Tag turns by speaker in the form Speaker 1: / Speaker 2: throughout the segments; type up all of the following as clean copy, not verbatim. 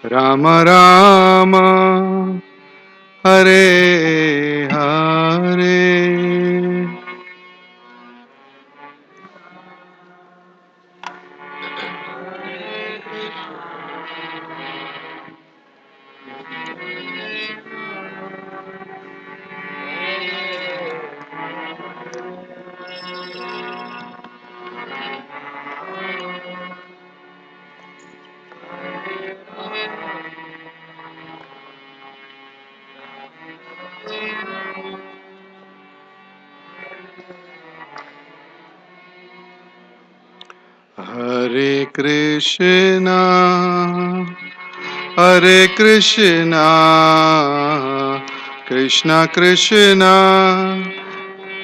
Speaker 1: Rama Rama, Hare Hare. Hare Krishna, Hare Krishna, Krishna Krishna,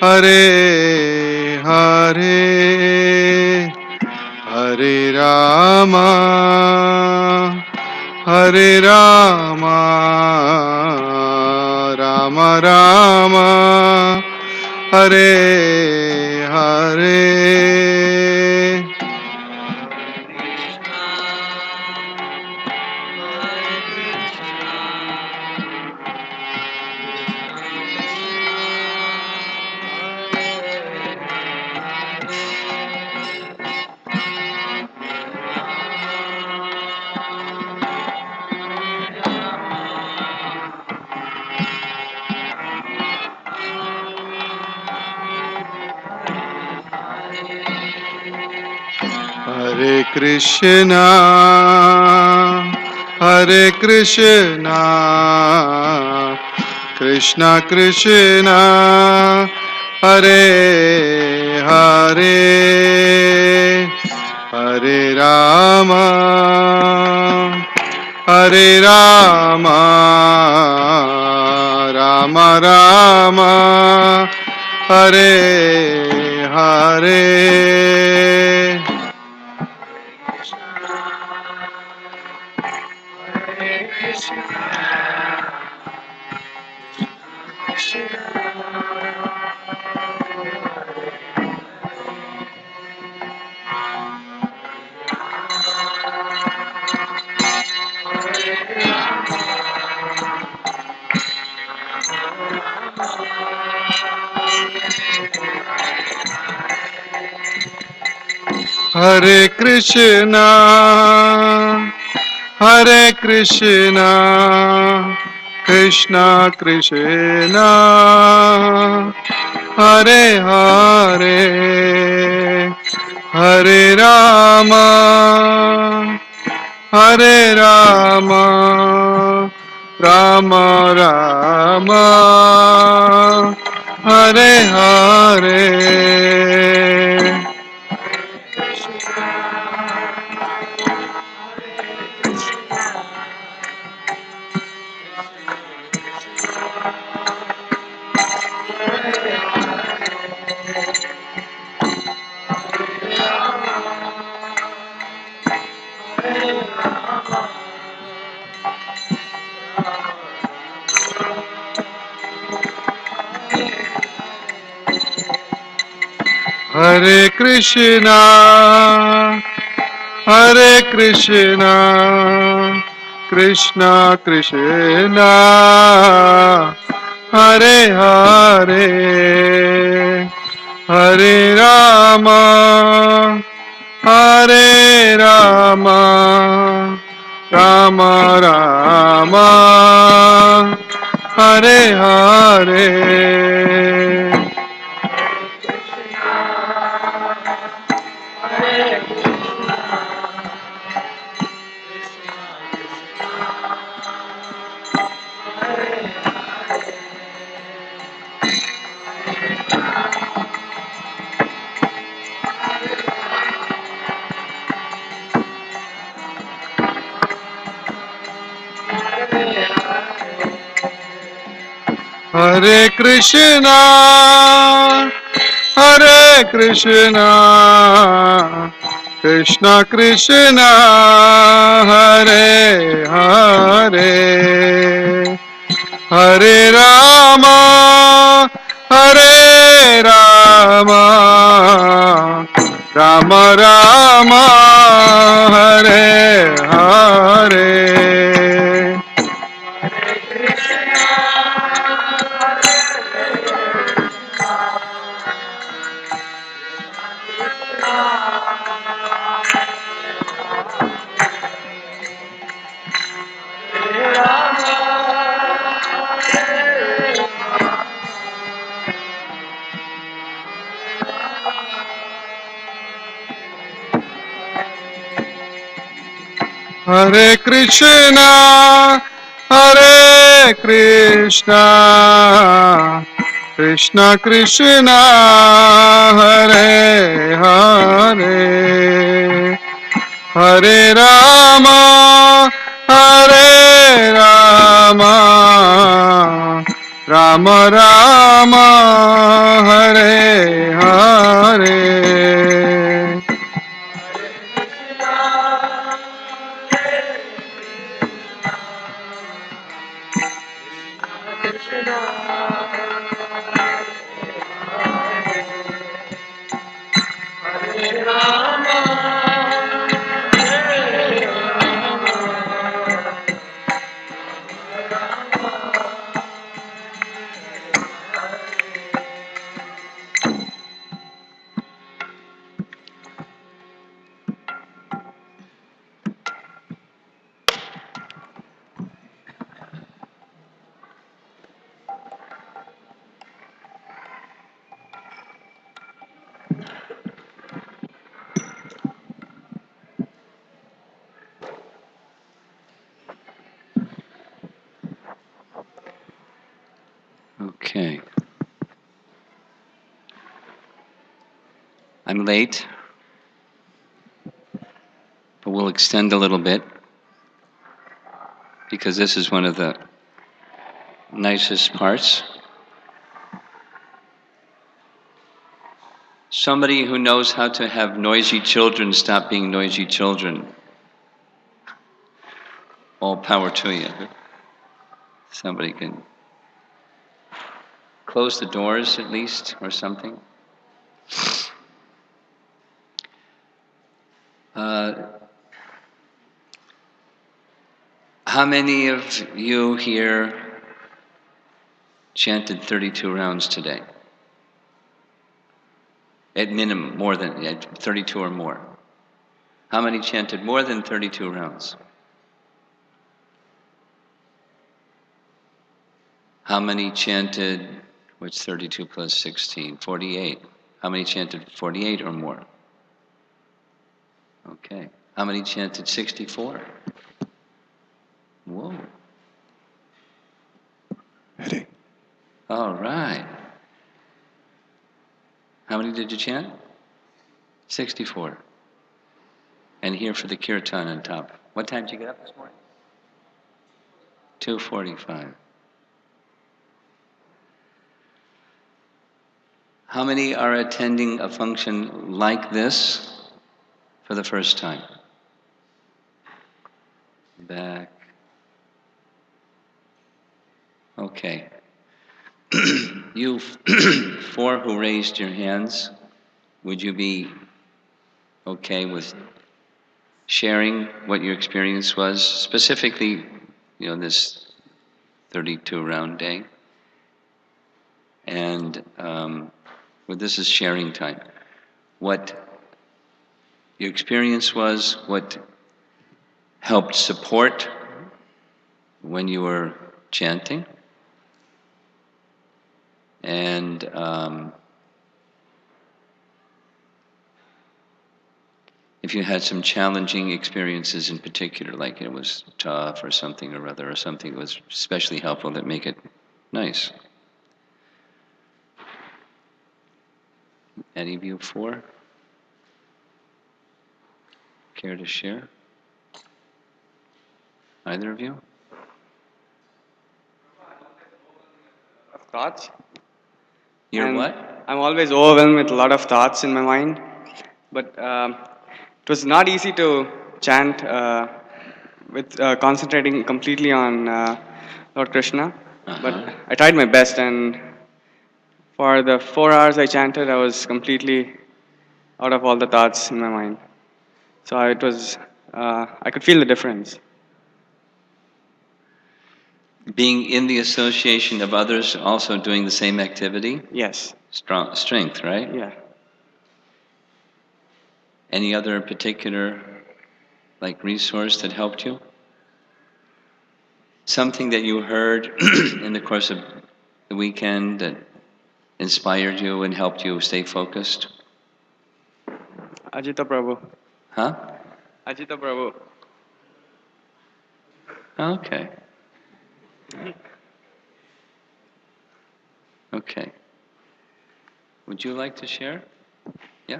Speaker 1: Hare Hare, Hare Rama, Hare Rama, Rama Rama, Hare Hare. Hare Krishna, Hare Krishna, Krishna Krishna, Hare Hare, Hare Rama, Hare Rama, Rama Rama, Hare Hare. Hare Krishna, Hare Krishna, Krishna Krishna, Hare Hare, Hare Rama, Hare Rama, Rama Rama, Hare Hare. Hare Krishna, Hare Krishna, Krishna Krishna, Hare Hare, Hare Rama, Hare Rama, Rama Rama, Hare Hare. Hare Krishna, Hare Krishna, Krishna Krishna, Hare Hare, Hare Rama, Hare Rama, Rama Rama, Hare Krishna, Hare Krishna, Krishna Krishna, Hare Hare, Hare Rama, Hare Rama, Rama Rama, Hare Hare.
Speaker 2: Okay. I'm late, but we'll extend a little bit because this is one of the nicest parts. Somebody who knows how to have noisy children stop being noisy children. All power to you. Somebody can close the doors at least or something. How many of you here chanted 32 rounds today? At minimum, more than 32 or more. How many chanted more than 32 rounds? How many chanted, what's 32 plus 16? 48. How many chanted 48 or more? Okay. How many chanted 64? Whoa.
Speaker 1: Hare.
Speaker 2: All right. How many did you chant? 64. And here for the kirtan on top. What time did you get up this morning? 2:45. How many are attending a function like this for the first time? Back. Okay. You four who raised your hands, would you be okay with sharing what your experience was, specifically, this 32 round day? And well, this is sharing time. What your experience was, what helped support when you were chanting, and if you had some challenging experiences in particular, like it was tough or something or other, or something that was especially helpful that make it nice. Any of you four care to share? Either of you?
Speaker 3: Thoughts.
Speaker 2: You're
Speaker 3: And
Speaker 2: what?
Speaker 3: I'm always overwhelmed with a lot of thoughts in my mind, but it was not easy to chant with concentrating completely on Lord Krishna. But I tried my best, and for the 4 hours I chanted, I was completely out of all the thoughts in my mind. So it was, I could feel the difference.
Speaker 2: Being in the association of others also doing the same activity?
Speaker 3: Yes.
Speaker 2: Strength, right?
Speaker 3: Yeah.
Speaker 2: Any other particular resource that helped you? Something that you heard in the course of the weekend that inspired you and helped you stay focused?
Speaker 3: Ajita Prabhu.
Speaker 2: Huh?
Speaker 3: Ajita Prabhu.
Speaker 2: Okay. Okay. Would you like to share? Yeah.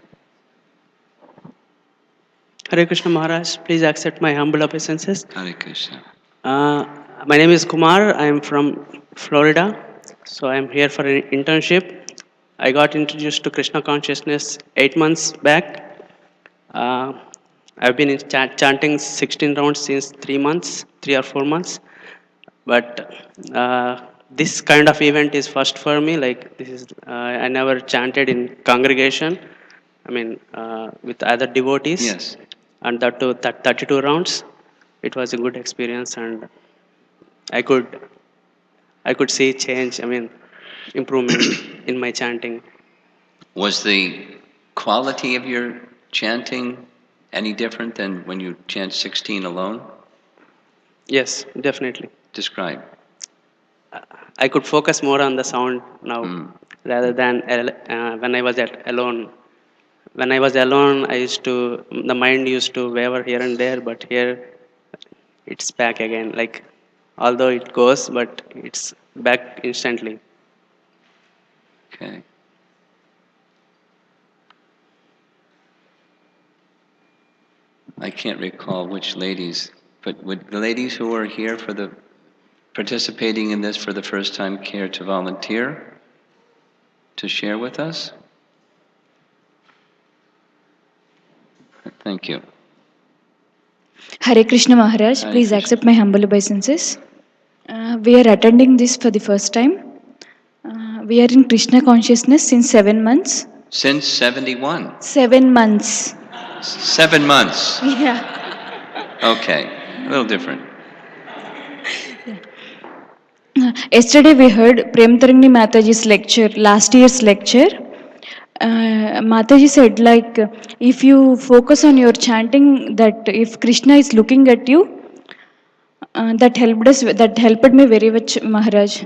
Speaker 4: Hare Krishna Maharaj, please accept my humble obeisances.
Speaker 2: Hare Krishna.
Speaker 4: Uh, my name is Kumar. I am from Florida. So I am here for an internship. I got introduced to Krishna consciousness 8 months back. Uh, I've been in chanting 16 rounds since 3 months, 3 or 4 months. But this kind of event is first for me. Like this is, I never chanted in congregation. I mean, with other devotees.
Speaker 2: Yes.
Speaker 4: And that too, that 32 rounds. It was a good experience, and I could I could see change. I mean, improvement in my chanting.
Speaker 2: Was the quality of your chanting any different than when you chant 16 alone?
Speaker 4: Yes, definitely.
Speaker 2: Describe.
Speaker 4: I could focus more on the sound now
Speaker 2: Mm.
Speaker 4: rather than when I was alone. When I was alone, the mind used to waver here and there, but here it's back again. Like, although it goes, but it's back instantly.
Speaker 2: Okay. I can't recall which ladies, but would the ladies who were here for the participating in this for the first time care to volunteer to share with us? Thank you.
Speaker 5: Hare Krishna Maharaj,
Speaker 2: Hare
Speaker 5: please
Speaker 2: Krishna.
Speaker 5: accept my humble obeisances. We are attending this for the first time. We are in Krishna consciousness since 7 months.
Speaker 2: Since 71.
Speaker 5: 7 months.
Speaker 2: 7 months.
Speaker 5: Yeah.
Speaker 2: Okay. A little different.
Speaker 5: Yesterday we heard Prem Tarangi Mataji's lecture, last year's lecture. Mataji said like, if you focus on your chanting, that if Krishna is looking at you, that helped me very much, Maharaj.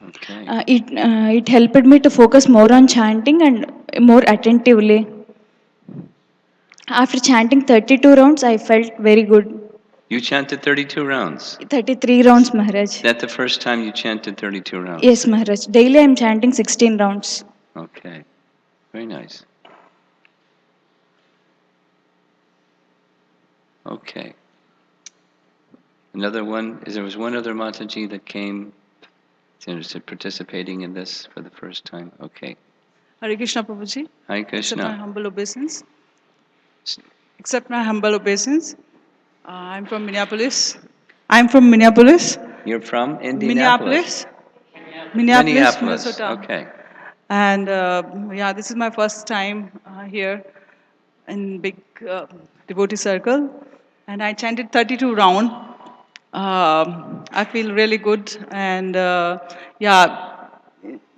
Speaker 2: Okay.
Speaker 5: It helped me to focus more on chanting and more attentively. After chanting 32 rounds, I felt very good.
Speaker 2: You chanted 32 rounds.
Speaker 5: 33 rounds, Maharaj.
Speaker 2: That the first time you chanted 32 rounds?
Speaker 5: Yes, Maharaj. Daily I am chanting 16 rounds.
Speaker 2: Okay. Very nice. Okay. Another one, there was one other Mataji that came interested participating in this for the first time. Okay.
Speaker 6: Hare Krishna Prabhuji.
Speaker 2: Hare
Speaker 6: Accept my
Speaker 2: Krishna.
Speaker 6: humble obeisance. Accept my humble obeisance. I'm from Minneapolis. I'm from Minneapolis.
Speaker 2: You're from Indianapolis?
Speaker 6: Minneapolis, Minnesota.
Speaker 2: Okay.
Speaker 6: And yeah, this is my first time here in big devotee circle. And I chanted 32 round. I feel really good. And yeah,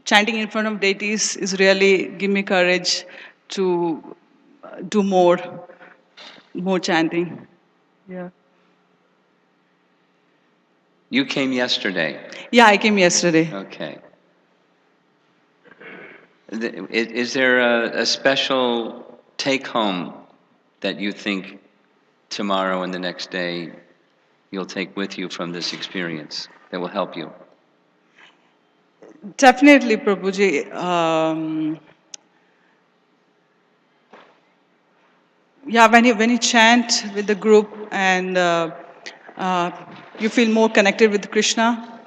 Speaker 6: chanting in front of deities is really give me courage to do more chanting. Yeah.
Speaker 2: You came yesterday.
Speaker 6: Yeah, I came yesterday.
Speaker 2: Okay. Is there a special take home that you think tomorrow and the next day you'll take with you from this experience that will help you?
Speaker 6: Definitely, Prabhuji. Yeah, when you chant with the group and uh, you feel more connected with Krishna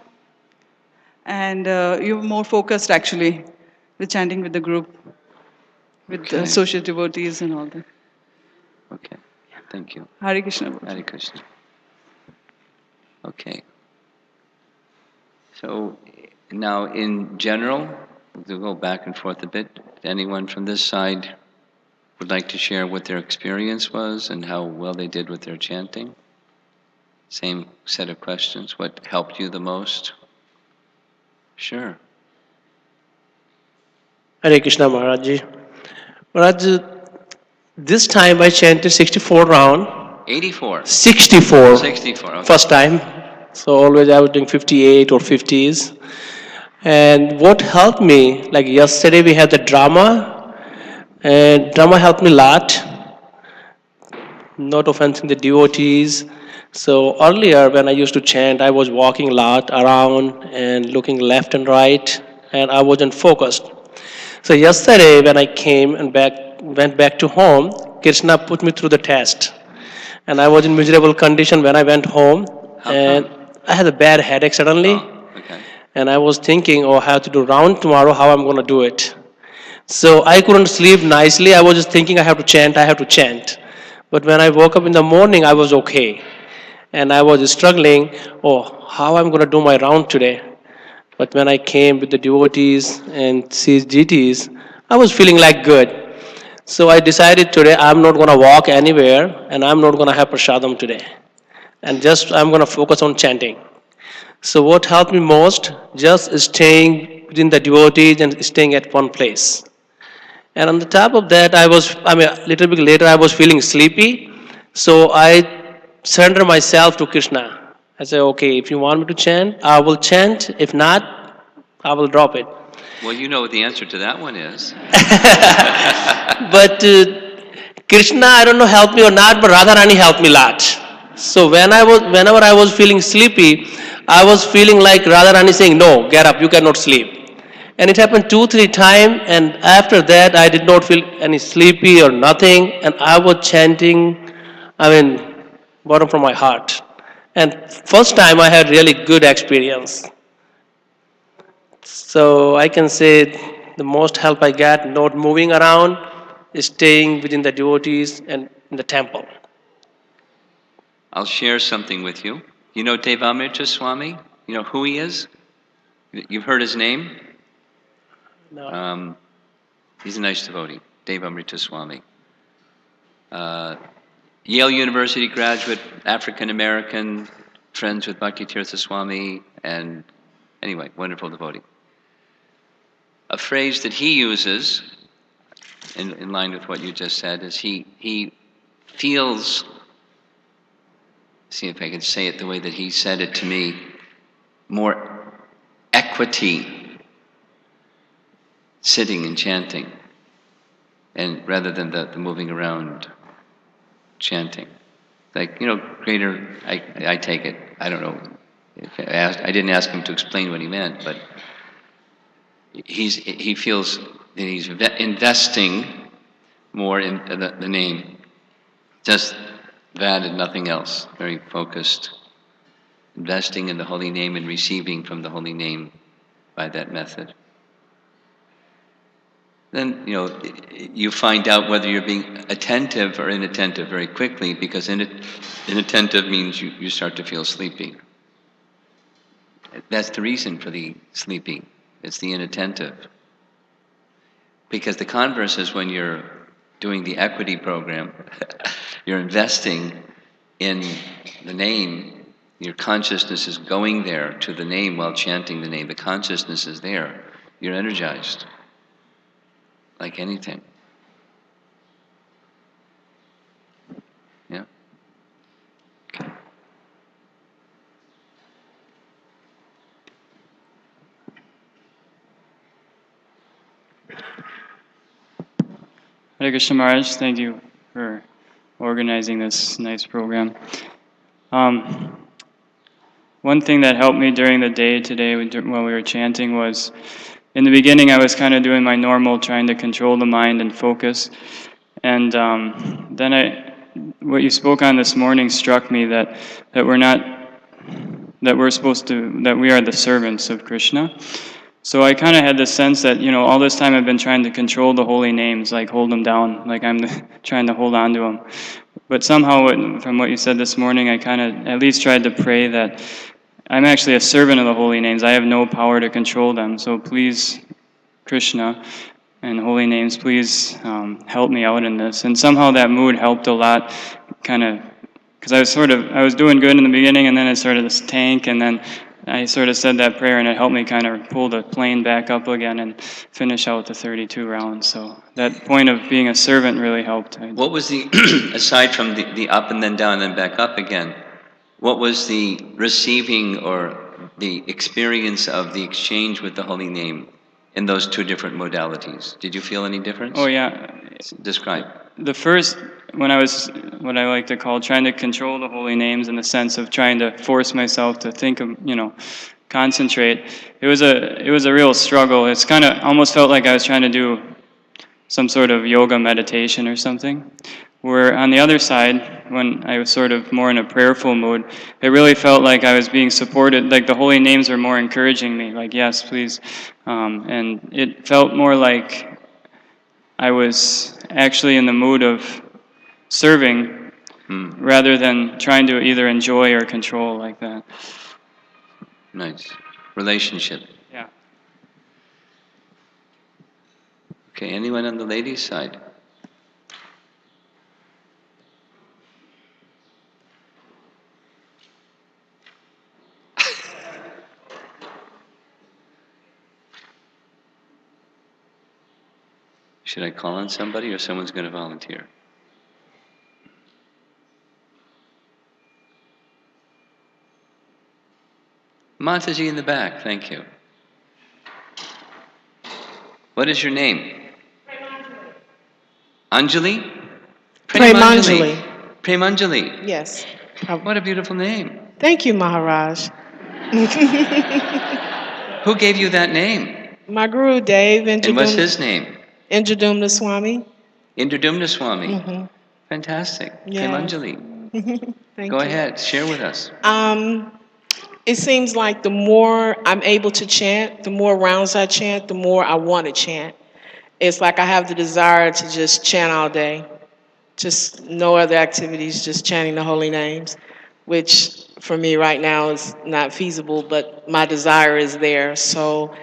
Speaker 6: and you're more focused actually with chanting with the group, with
Speaker 2: Okay.
Speaker 6: social devotees and all that.
Speaker 2: Okay. Thank you.
Speaker 6: Hare Krishna. Prabhuji.
Speaker 2: Hare Krishna. Okay. So now in general, we'll go back and forth a bit. Anyone from this side would like to share what their experience was and how well they did with their chanting? Same set of questions. What helped you the most? Sure.
Speaker 7: Hare Krishna Maharaj. Maharaj, this time I chanted 64 round.
Speaker 2: 84.
Speaker 7: 64.
Speaker 2: 64. Okay.
Speaker 7: First time. So always I was doing 58 or 50s. And what helped me, like yesterday we had the drama, and drama helped me a lot. Not offending the devotees. So earlier when I used to chant, I was walking a lot around and looking left and right, and I wasn't focused. So yesterday when I came and went back to home, Krishna put me through the test, and I was in miserable condition when I went home,
Speaker 2: How
Speaker 7: and
Speaker 2: come?
Speaker 7: I had a bad headache suddenly,
Speaker 2: Oh, okay.
Speaker 7: and I was thinking, oh, I have to do round tomorrow. How I'm going to do it? So I couldn't sleep nicely. I was just thinking, I have to chant, I have to chant. But when I woke up in the morning, I was okay. And I was struggling, oh, how I'm going to do my round today. But when I came with the devotees and CGTs, I was feeling like good. So I decided today I'm not going to walk anywhere and I'm not going to have prasadam today. And just I'm going to focus on chanting. So what helped me most? Just staying within the devotees and staying at one place. And on the top of that, a little bit later, I was feeling sleepy. So I surrender myself to Krishna. I say, okay, if you want me to chant, I will chant. If not, I will drop it.
Speaker 2: Well, you know what the answer to that one is.
Speaker 7: But Krishna, I don't know, helped me or not, but Radharani helped me a lot. So whenever I was feeling sleepy, I was feeling like Radharani saying, no, get up, you cannot sleep. And it happened 2, 3 times, and after that, I did not feel any sleepy or nothing, and I was chanting, bottom from my heart. And first time I had really good experience. So I can say the most help I got, not moving around, staying within the devotees and in the temple.
Speaker 2: I'll share something with you. You know Devamrita Swami? You know who he is? You've heard his name?
Speaker 7: No.
Speaker 2: He's a nice devotee, Devamrita Swami. Yale University graduate, African American, friends with Bhakti Tirtha Swami, and anyway, wonderful devotee. A phrase that he uses, in line with what you just said, is he feels, see if I can say it the way that he said it to me, more equity sitting and chanting, and rather than the moving around chanting. Like, greater, I take it. I don't know. I didn't ask him to explain what he meant, but he feels that he's investing more in the name. Just that and nothing else. Very focused. Investing in the holy name and receiving from the holy name by that method. Then, you find out whether you're being attentive or inattentive very quickly, because inattentive means you start to feel sleepy. That's the reason for the sleepy. It's the inattentive. Because the converse is when you're doing the equity program, you're investing in the name, your consciousness is going there to the name while chanting the name. The consciousness is there. You're energized. Like anything. Yeah? Okay.
Speaker 8: Hare Krishna Maharaj, thank you for organizing this nice program. One thing that helped me during the day today while we were chanting was, in the beginning I was kind of doing my normal, trying to control the mind and focus. And then what you spoke on this morning struck me that we are the servants of Krishna. So I kind of had this sense that, all this time I've been trying to control the holy names, like hold them down, like I'm trying to hold on to them. But somehow, from what you said this morning, I kind of at least tried to pray that I'm actually a servant of the holy names. I have no power to control them. So please, Krishna and holy names, please help me out in this. And somehow that mood helped a lot, kind of, because I was doing good in the beginning, and then it started to tank, and then I sort of said that prayer, and it helped me kind of pull the plane back up again and finish out the 32 rounds. So that point of being a servant really helped.
Speaker 2: What was the, aside from the up and then down and then back up again, what was the receiving or the experience of the exchange with the holy name in those two different modalities? Did you feel any difference?
Speaker 8: Oh, yeah.
Speaker 2: Describe.
Speaker 8: the first, when I was what I like to call trying to control the holy names in the sense of trying to force myself to think of, concentrate. It was a real struggle. It's kind of almost felt like I was trying to do some sort of yoga meditation or something. Where on the other side, when I was sort of more in a prayerful mood, it really felt like I was being supported, like the holy names were more encouraging me, like, yes, please. And it felt more like I was actually in the mood of serving rather than trying to either enjoy or control like that.
Speaker 2: Nice. Relationship.
Speaker 8: Yeah.
Speaker 2: Okay, anyone on the ladies' side? Should I call on somebody or someone's going to volunteer? Mataji in the back, thank you. What is your name? Anjali?
Speaker 9: Premanjali.
Speaker 2: Premanjali.
Speaker 9: Yes.
Speaker 2: What a beautiful name.
Speaker 9: Thank you, Maharaj.
Speaker 2: Who gave you that name?
Speaker 9: My guru, Dave
Speaker 2: And what's his name?
Speaker 9: Indradumna Swami.
Speaker 2: Indradumna Swami.
Speaker 9: Mm-hmm.
Speaker 2: Fantastic.
Speaker 9: Yes.
Speaker 2: Premanjali.
Speaker 9: Thank
Speaker 2: Go
Speaker 9: you.
Speaker 2: ahead, share with us.
Speaker 9: It seems like the more I'm able to chant, the more rounds I chant, the more I want to chant. It's like I have the desire to just chant all day. Just no other activities, just chanting the holy names, which for me right now is not feasible, but my desire is there. So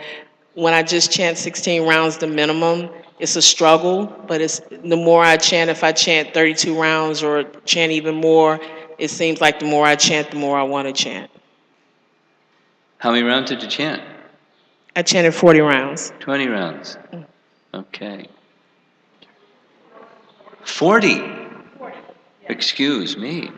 Speaker 9: when I just chant 16 rounds the minimum, it's a struggle, but it's the more I chant, if I chant 32 rounds or chant even more, it seems like the more I chant, the more I want to chant.
Speaker 2: How many rounds did you chant?
Speaker 9: I chanted 40 rounds.
Speaker 2: 20 rounds. Okay. 40? Excuse me.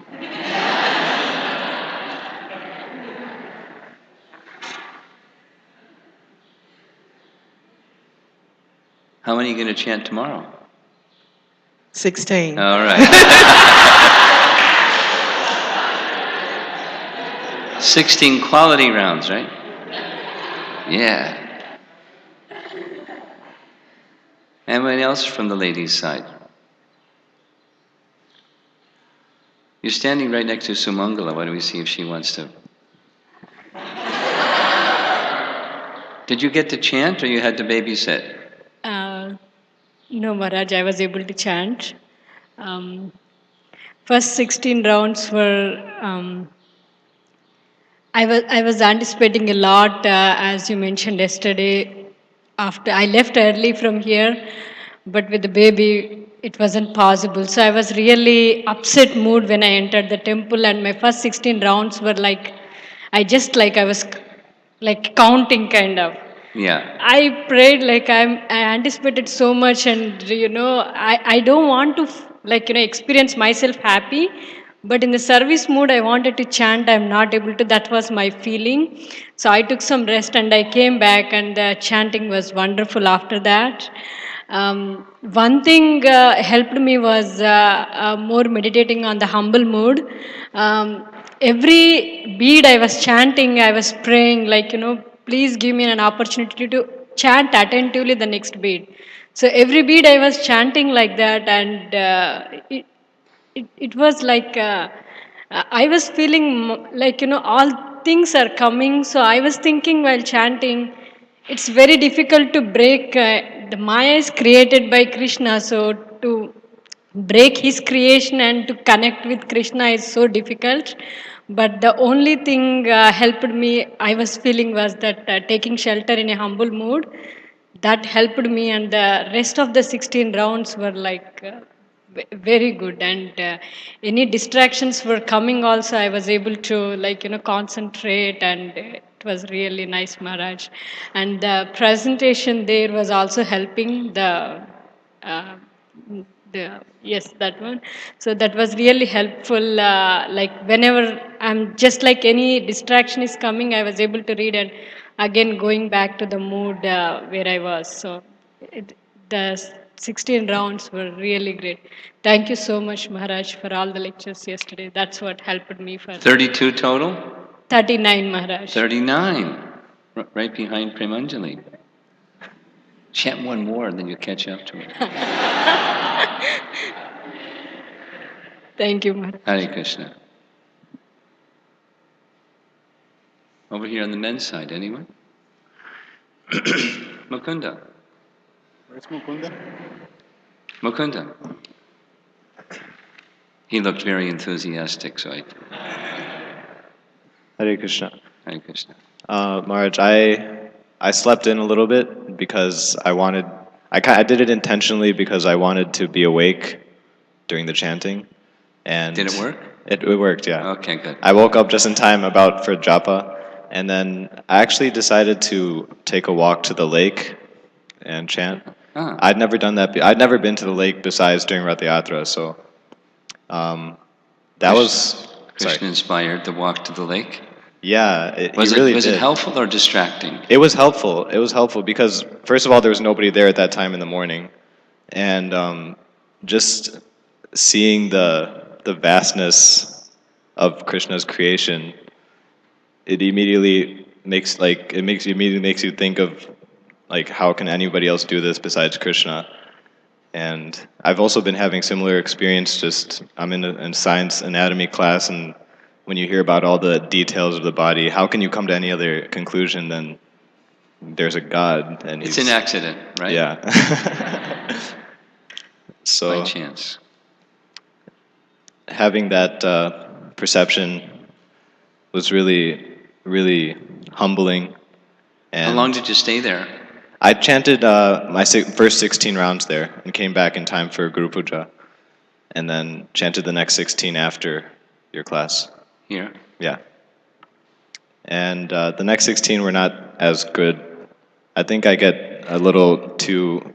Speaker 2: How many are you going to chant tomorrow?
Speaker 9: 16.
Speaker 2: All right. 16 quality rounds, right? Yeah. Anyone else from the ladies' side? You're standing right next to Sumangala. Why don't we see if she wants to? Did you get to chant or you had to babysit?
Speaker 10: No, Maharaj, I was able to chant. First 16 rounds were, I was anticipating a lot, as you mentioned yesterday. After I left early from here, but with the baby, it wasn't possible. So I was really upset mood when I entered the temple, and my first 16 rounds were like, I was like counting kind of.
Speaker 2: Yeah.
Speaker 10: I prayed like I anticipated so much, and I don't want to experience myself happy, but in the service mood I wanted to chant. I'm not able to. That was my feeling. So I took some rest and I came back, and the chanting was wonderful after that. One thing helped me was more meditating on the humble mood. Every bead I was chanting, I was praying, please give me an opportunity to chant attentively the next bead. So every bead I was chanting like that, and it was like I was feeling all things are coming. So I was thinking while chanting, it's very difficult to break. The Maya is created by Krishna, so to break his creation and to connect with Krishna is so difficult. But the only thing helped me, I was feeling, was that taking shelter in a humble mood, that helped me, and the rest of the 16 rounds were like very good. And any distractions were coming also, I was able to concentrate, and it was really nice, Maharaj. And the presentation there was also helping uh, yes, that one. So that was really helpful. Like whenever I'm just like any distraction is coming, I was able to read and again going back to the mood where I was. So the 16 rounds were really great. Thank you so much, Maharaj, for all the lectures yesterday. That's what helped me for
Speaker 2: 32 total?
Speaker 10: 39, Maharaj.
Speaker 2: 39. Right behind Premanjali. Chant one more, then you catch up to it.
Speaker 10: Thank you, Maharaj.
Speaker 2: Hare Krishna. Over here on the men's side, anyone? Mukunda.
Speaker 1: Where's Mukunda?
Speaker 2: Mukunda. He looked very enthusiastic, so I...
Speaker 11: Hare Krishna.
Speaker 2: Hare Krishna.
Speaker 11: Maharaj, I slept in a little bit because I did it intentionally because I wanted to be awake during the chanting. And
Speaker 2: Did it work?
Speaker 11: It worked, yeah.
Speaker 2: Okay, good.
Speaker 11: I woke up just in time for japa, and then I actually decided to take a walk to the lake and chant.
Speaker 2: Ah.
Speaker 11: I'd never done that. I'd never been to the lake besides during Rath Yatra, so that was...
Speaker 2: Krishna inspired the walk to the lake?
Speaker 11: Yeah,
Speaker 2: Was
Speaker 11: really
Speaker 2: it
Speaker 11: did.
Speaker 2: helpful or distracting?
Speaker 11: It was helpful. It was helpful because, first of all, there was nobody there at that time in the morning, and just seeing the vastness of Krishna's creation, it immediately makes you think of like how can anybody else do this besides Krishna? And I've also been having similar experience. Just I'm in science anatomy class, and when you hear about all the details of the body, how can you come to any other conclusion than there's a God? And
Speaker 2: It's an accident, right?
Speaker 11: Yeah. So
Speaker 2: by chance.
Speaker 11: Having that perception was really, really humbling. And
Speaker 2: How long did you stay there?
Speaker 11: I chanted my first 16 rounds there and came back in time for Guru Puja, and then chanted the next 16 after your class.
Speaker 2: Here?
Speaker 11: Yeah. And the next 16 were not as good. I think I get a little too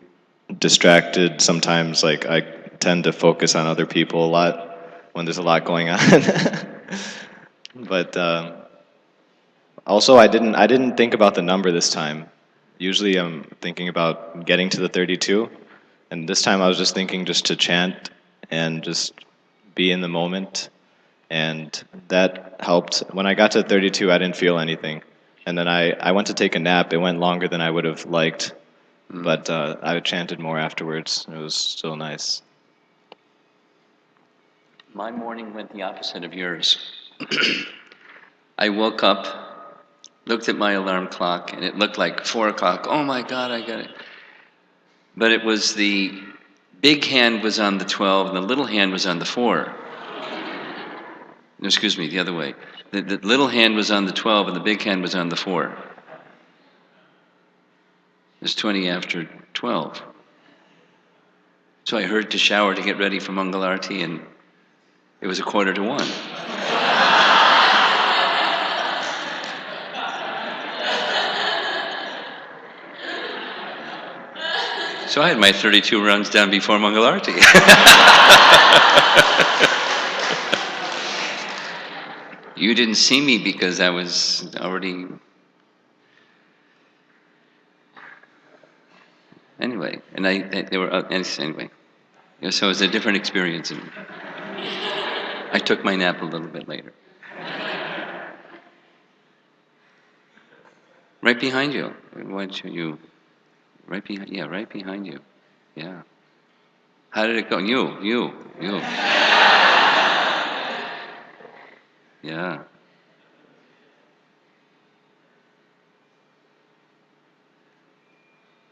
Speaker 11: distracted sometimes. Like I tend to focus on other people a lot when there's a lot going on. But also, I didn't think about the number this time. Usually, I'm thinking about getting to the 32, and this time I was just thinking just to chant and just be in the moment. And that helped. When I got to 32, I didn't feel anything. And then I went to take a nap. It went longer than I would have liked. But I chanted more afterwards. It was still nice.
Speaker 2: My morning went the opposite of yours. I woke up, looked at my alarm clock, and it looked like 4 o'clock. Oh my God, I got it. But it was the big hand was on the 12, and the little hand was on the 4. No, excuse me, the other way. The little hand was on the 12 and the big hand was on the 4. It was 20 after 12. So I hurried to shower to get ready for Mangalarti, and it was 1:45. So I had my 32 runs down before Mangalarti. You didn't see me because I was already... Anyway, and they were... Anyway. Yeah, so it was a different experience. And I took my nap a little bit later. Right behind you. Why don't you... Right behind... Yeah, right behind you. Yeah. How did it go? You. Yeah.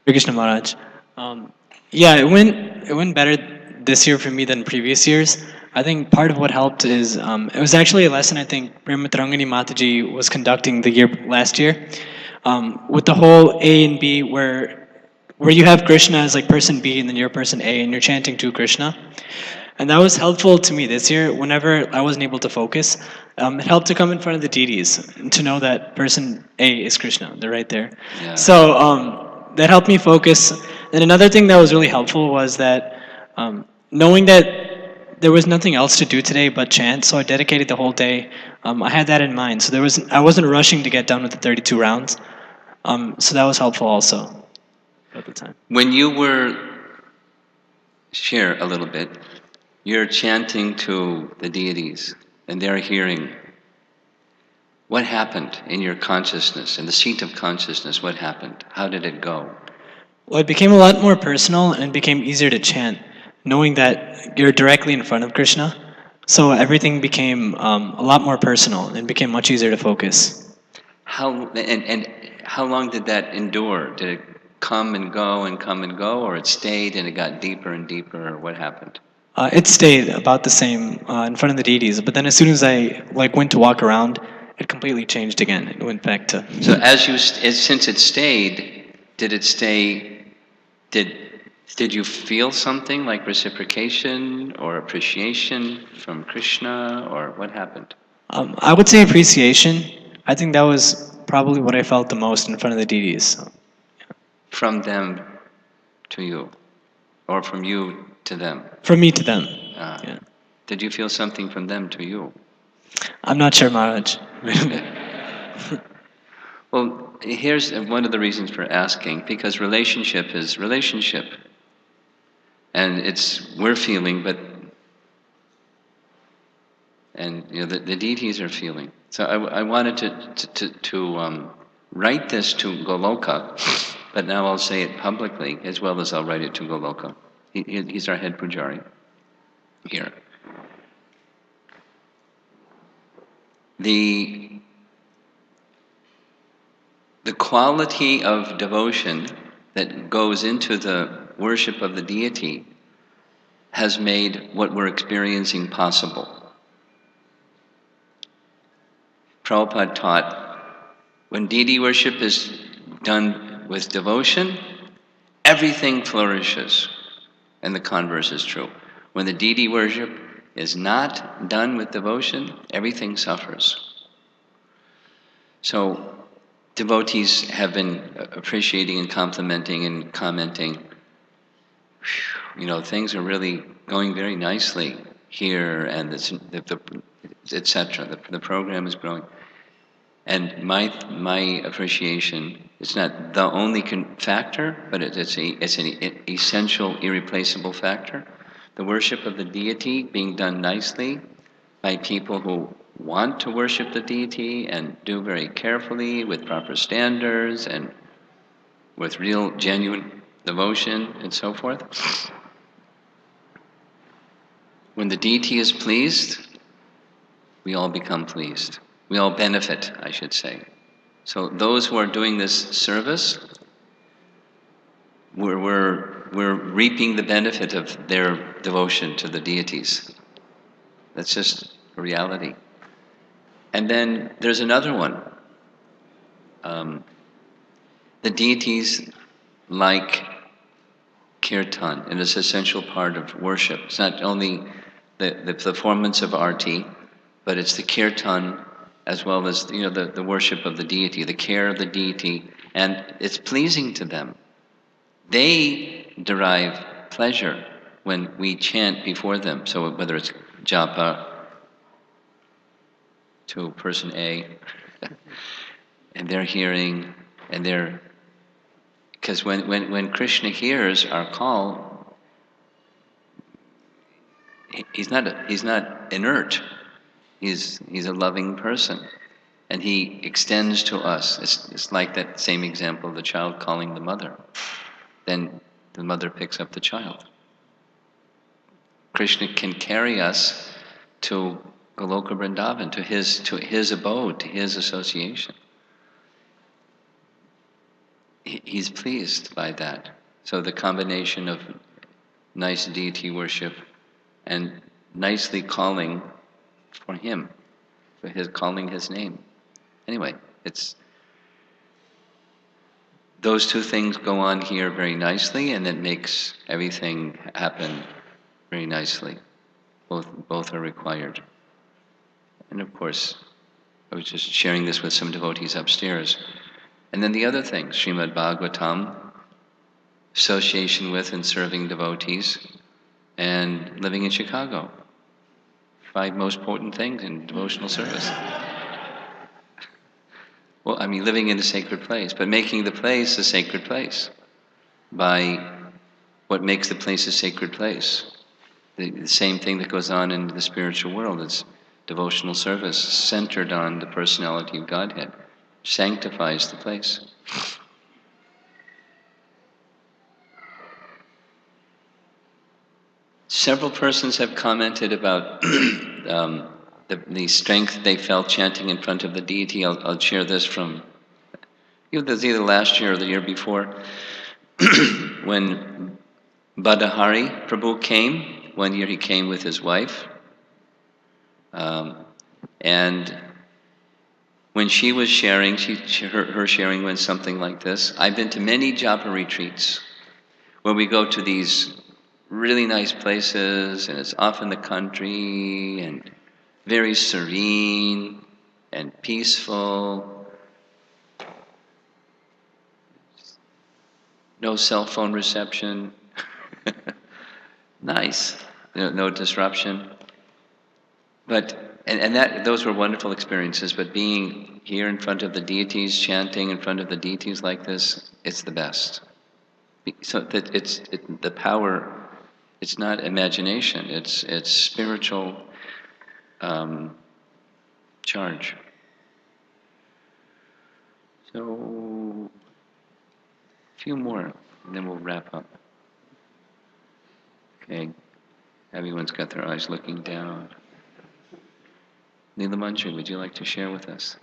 Speaker 12: Hare Krishna Maharaj. Yeah, it went better this year for me than previous years. I think part of what helped is it was actually a lesson I think Prematarangani Mataji was conducting last year, with the whole A and B where you have Krishna as like person B and then you're person A and you're chanting to Krishna. And that was helpful to me this year. Whenever I wasn't able to focus, it helped to come in front of the deities and to know that person A is Krishna. They're right there.
Speaker 2: Yeah.
Speaker 12: So that helped me focus. And another thing that was really helpful was that knowing that there was nothing else to do today but chant, so I dedicated the whole day. I had that in mind. So I wasn't rushing to get done with the 32 rounds. So that was helpful also at the time.
Speaker 2: When you were share a little bit. You're chanting to the deities, and they're hearing. What happened in your consciousness, in the seat of consciousness? What happened? How did it go?
Speaker 12: Well, it became a lot more personal and it became easier to chant, knowing that you're directly in front of Krishna. So everything became a lot more personal and became much easier to focus.
Speaker 2: And how long did that endure? Did it come and go and come and go, or it stayed and it got deeper and deeper, or what happened?
Speaker 12: It stayed about the same in front of the deities, but then as soon as I went to walk around, it completely changed again. It went back to.
Speaker 2: So since it stayed, did it stay? Did you feel something like reciprocation or appreciation from Krishna, or what happened?
Speaker 12: I would say appreciation. I think that was probably what I felt the most in front of the deities. So.
Speaker 2: From them to you, or from you to them?
Speaker 12: From me to them. Yeah.
Speaker 2: Did you feel something from them to you?
Speaker 12: I'm not sure, Maharaj.
Speaker 2: Well, here's one of the reasons for asking, because relationship is relationship. And we're feeling, and the deities are feeling. So I wanted to write this to Goloka, but now I'll say it publicly as well as I'll write it to Goloka. He's our head pujari here. The quality of devotion that goes into the worship of the deity has made what we're experiencing possible. Prabhupada taught, when deity worship is done with devotion, everything flourishes. And the converse is true. When the deity worship is not done with devotion, everything suffers. So devotees have been appreciating and complimenting and commenting, things are really going very nicely here, and etc. The program is growing. And my appreciation is not the only factor, but it's an essential, irreplaceable factor. The worship of the deity being done nicely by people who want to worship the deity and do very carefully with proper standards and with real, genuine devotion and so forth. When the deity is pleased, we all become pleased. We all benefit, I should say. So those who are doing this service, we're reaping the benefit of their devotion to the deities. That's just a reality. And then there's another one. The deities like kirtan, and it's an essential part of worship. It's not only the performance of arti, but it's the kirtan as well as the worship of the deity, the care of the deity, and it's pleasing to them. They derive pleasure when we chant before them. So whether it's japa to person A, and they're hearing, and because when Krishna hears our call, he's not inert. He's a loving person, and he extends to us. It's like that same example of the child calling the mother. Then the mother picks up the child. Krishna can carry us to Goloka Vrindavan, to his abode, to his association. He's pleased by that. So the combination of nice deity worship and nicely calling for him, calling his name. Anyway, those two things go on here very nicely, and it makes everything happen very nicely. Both are required. And of course, I was just sharing this with some devotees upstairs. And then the other thing, Srimad Bhagavatam, association with and serving devotees, and living in Chicago. 5 most important things in devotional service. Well, I mean, living in a sacred place, but making the place a sacred place by what makes the place a sacred place. The same thing that goes on in the spiritual world. It's devotional service centered on the personality of Godhead. Sanctifies the place. Several persons have commented about the strength they felt chanting in front of the deity. I'll share this from either last year or the year before. When Badahari Prabhu came, one year he came with his wife, and when she was sharing, her sharing went something like this. I've been to many japa retreats where we go to these really nice places, and it's off in the country, and very serene and peaceful. No cell phone reception. Nice. No disruption. But those were wonderful experiences, but being here in front of the deities, chanting in front of the deities like this, it's the best. So that the power, it's not imagination, it's spiritual charge. So, a few more, and then we'll wrap up. Okay, everyone's got their eyes looking down. Neelamanjari, would you like to share with us?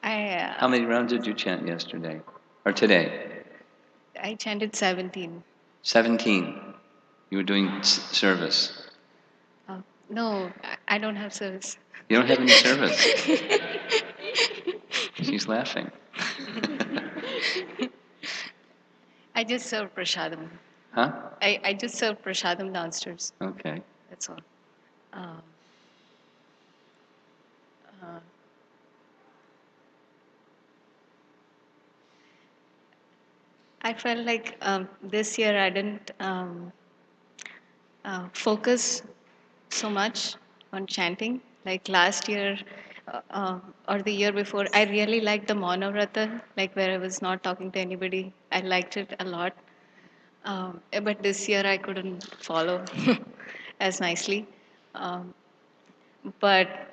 Speaker 2: How many rounds did you chant yesterday? Or today?
Speaker 13: I chanted 17.
Speaker 2: 17. You were doing service.
Speaker 13: No, I don't have service.
Speaker 2: You don't have any service? She's laughing.
Speaker 13: I just serve prasadam.
Speaker 2: Huh?
Speaker 13: I just serve prasadam downstairs.
Speaker 2: Okay.
Speaker 13: That's all. Uh, uh, I felt like this year I didn't focus so much on chanting. Like last year or the year before, I really liked the Maunavrata, like where I was not talking to anybody. I liked it a lot. But this year I couldn't follow as nicely. Um, but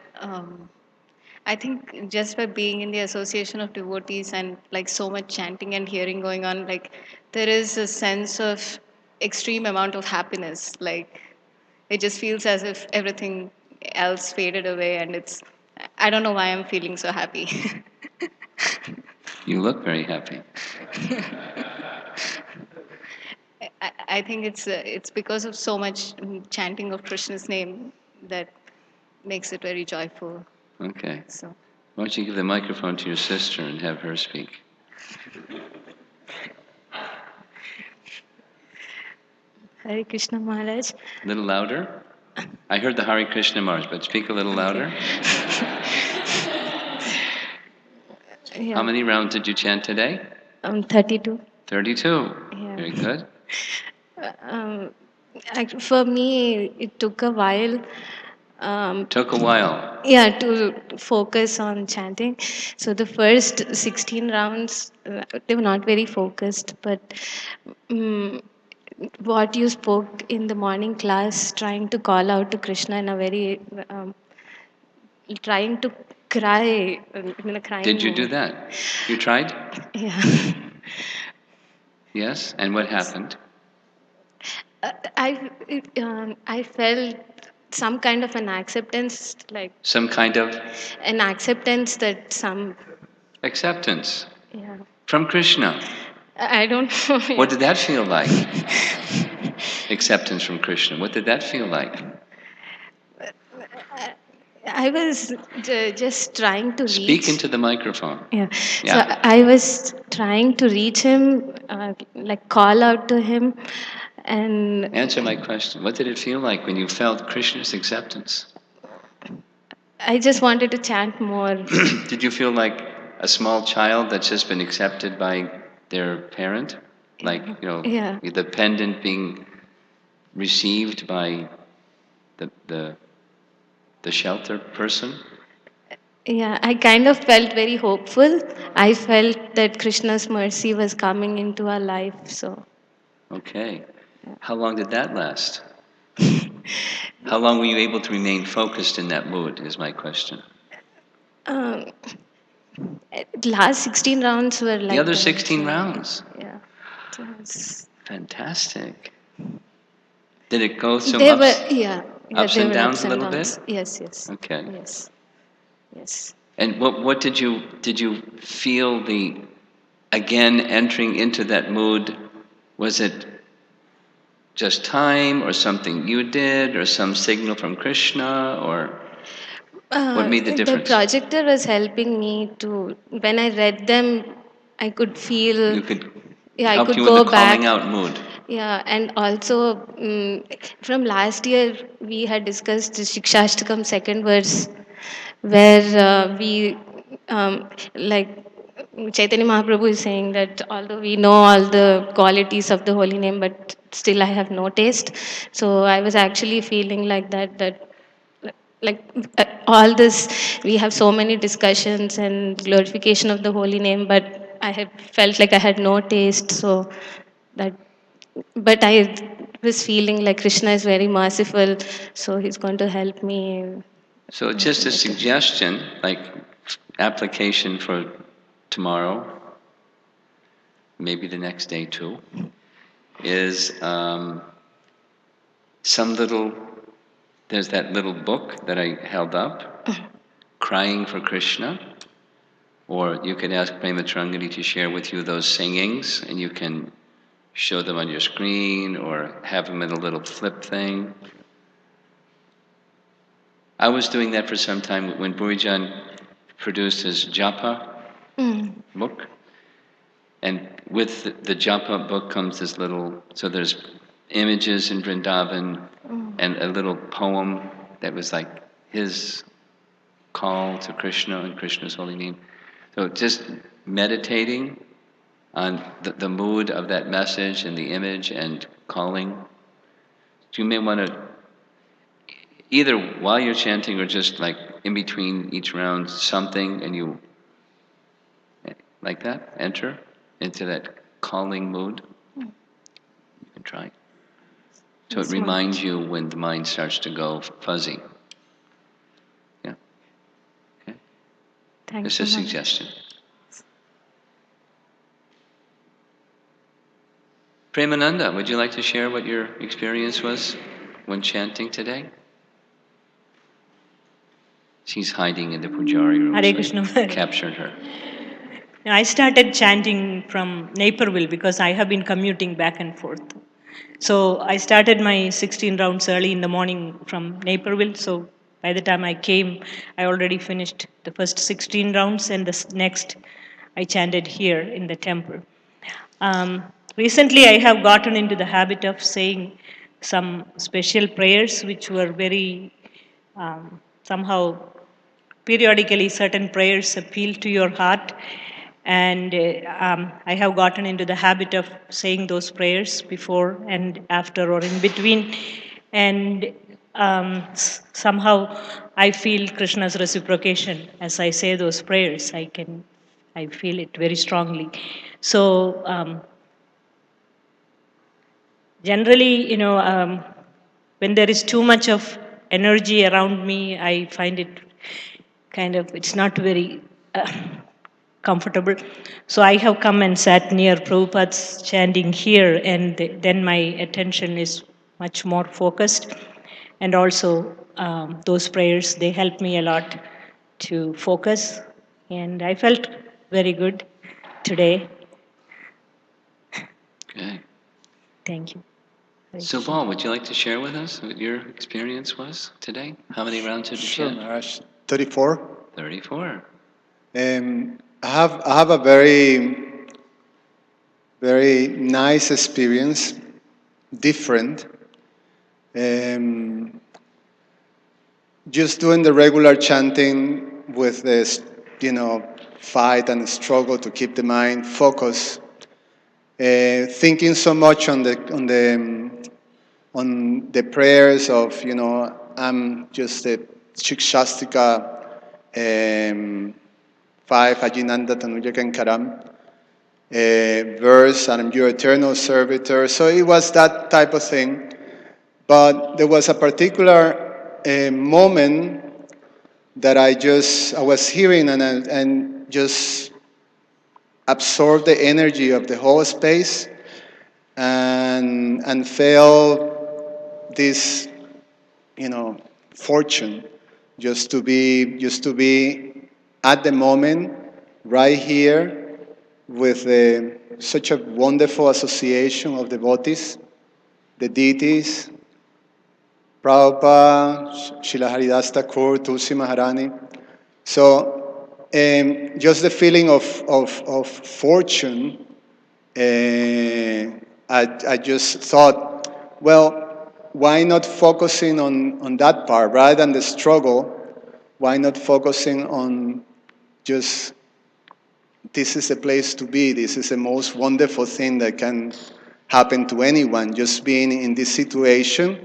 Speaker 13: I think just by being in the association of devotees and like so much chanting and hearing going on, like there is a sense of extreme amount of happiness. Like it just feels as if everything else faded away, and I don't know why I'm feeling so happy.
Speaker 2: You look very happy.
Speaker 13: I think it's because of so much chanting of Krishna's name that makes it very joyful.
Speaker 2: Okay.
Speaker 13: So.
Speaker 2: Why don't you give the microphone to your sister and have her speak?
Speaker 14: Hare Krishna Maharaj.
Speaker 2: A little louder? I heard the Hare Krishna Maharaj, but speak a little louder.
Speaker 14: Yeah.
Speaker 2: How many rounds did you chant today?
Speaker 14: 32.
Speaker 2: 32.
Speaker 14: Yeah.
Speaker 2: Very good.
Speaker 14: For me, it took a while.
Speaker 2: Took a while.
Speaker 14: Yeah, to focus on chanting. So the first 16 rounds, they were not very focused, but what you spoke in the morning class, trying to call out to Krishna in a very, trying to cry in a crying
Speaker 2: Did you do
Speaker 14: mood.
Speaker 2: that? You tried?
Speaker 14: Yeah.
Speaker 2: Yes? And what happened?
Speaker 14: I felt some kind of an acceptance, like
Speaker 2: Some kind of
Speaker 14: an acceptance that some,
Speaker 2: acceptance
Speaker 14: yeah.
Speaker 2: from Krishna.
Speaker 14: I don't know.
Speaker 2: What did that feel like? Acceptance from Krishna. What did that feel like?
Speaker 14: I was just trying to
Speaker 2: Speak
Speaker 14: reach.
Speaker 2: into the microphone.
Speaker 14: Yeah.
Speaker 2: Yeah.
Speaker 14: So I was trying to reach him, like call out to him, and
Speaker 2: Answer my question. What did it feel like when you felt Krishna's acceptance?
Speaker 14: I just wanted to chant more.
Speaker 2: Did you feel like a small child that's just been accepted by their parent? Like,
Speaker 14: Yeah.
Speaker 2: the pendant being received by the the shelter person?
Speaker 14: Yeah, I kind of felt very hopeful. I felt that Krishna's mercy was coming into our life. So,
Speaker 2: Okay. How long did that last? How long were you able to remain focused in that mood, is my question.
Speaker 14: um, last 16 rounds were
Speaker 2: The
Speaker 14: like
Speaker 2: other
Speaker 14: that.
Speaker 2: 16
Speaker 14: So,
Speaker 2: rounds?
Speaker 14: yeah. It was,
Speaker 2: Fantastic. Did it go some
Speaker 14: they were,
Speaker 2: ups,
Speaker 14: yeah, yeah,
Speaker 2: ups
Speaker 14: they
Speaker 2: and
Speaker 14: were
Speaker 2: downs
Speaker 14: ups
Speaker 2: a
Speaker 14: and
Speaker 2: little bit?
Speaker 14: downs. Yes, yes,
Speaker 2: Okay.
Speaker 14: yes, yes.
Speaker 2: And what did you feel the, again, entering into that mood? Was it just time or something you did or some signal from Krishna, or what made the
Speaker 14: The
Speaker 2: difference?
Speaker 14: projector was helping me to, when I read them, I could feel,
Speaker 2: You could
Speaker 14: yeah, I
Speaker 2: help
Speaker 14: could
Speaker 2: you in the
Speaker 14: go
Speaker 2: calling
Speaker 14: back.
Speaker 2: out mood.
Speaker 14: Yeah, and also from last year, we had discussed the Shikshashtakam second verse, where like Chaitanya Mahaprabhu is saying that although we know all the qualities of the holy name, but still I have no taste. So I was actually feeling like that like all this, we have so many discussions and glorification of the holy name, but I have felt like I had no taste. So that, but I was feeling like Krishna is very merciful, so he's going to help me.
Speaker 2: So just a suggestion, like application for tomorrow, maybe the next day too, is some little, there's that little book that I held up, Crying for Krishna, or you can ask Prema Trangani to share with you those singings, and you can show them on your screen or have them in a little flip thing. I was doing that for some time when Burijan produced his japa book. And with the japa book comes this little, so there's images in Vrindavan and a little poem that was like his call to Krishna and Krishna's holy name. So just meditating on the mood of that message and the image and calling. So you may want to, either while you're chanting or just like in between each round, something, and you, like that, enter into that calling mood. You can try. So it reminds you when the mind starts to go fuzzy. Yeah. Okay.
Speaker 14: Thanks
Speaker 2: Just
Speaker 14: so
Speaker 2: a
Speaker 14: much.
Speaker 2: suggestion. Premananda, would you like to share what your experience was when chanting today? She's hiding in the pujari room.
Speaker 15: Hare
Speaker 2: So
Speaker 15: Krishna.
Speaker 2: I captured her.
Speaker 15: I started chanting from Naperville because I have been commuting back and forth. So I started my 16 rounds early in the morning from Naperville. So by the time I came, I already finished the first 16 rounds, and the next I chanted here in the temple. Recently, I have gotten into the habit of saying some special prayers which were very somehow periodically certain prayers appeal to your heart, and I have gotten into the habit of saying those prayers before and after or in between, and somehow I feel Krishna's reciprocation as I say those prayers. I feel it very strongly. So generally, when there is too much of energy around me, I find it kind of, it's not very comfortable. So I have come and sat near Prabhupada's chanting here, and then my attention is much more focused. And also, those prayers, they help me a lot to focus. And I felt very good today.
Speaker 2: Okay.
Speaker 15: Thank you.
Speaker 2: So Paul, would you like to share with us what your experience was today? How many rounds did you
Speaker 1: Sure,
Speaker 2: chant?
Speaker 1: Maharaj. 34.
Speaker 2: 34.
Speaker 1: I have a very nice experience, different. Just doing the regular chanting with this, fight and struggle to keep the mind focused. Thinking so much on the prayers of, I'm just a Shikshastika 5, Ajinanda Tanuja Kankaram verse, and I'm your eternal servitor. So it was that type of thing. But there was a particular moment that I was hearing and just absorbed the energy of the whole space and felt this, fortune just to be at the moment right here with such a wonderful association of devotees, the deities, Prabhupada, Srila Haridas Thakur, Tulsi Maharani. So just the feeling of fortune, I just thought, well, why not focusing on that part rather than the struggle? Why not focusing on just this is a place to be. This is the most wonderful thing that can happen to anyone, just being in this situation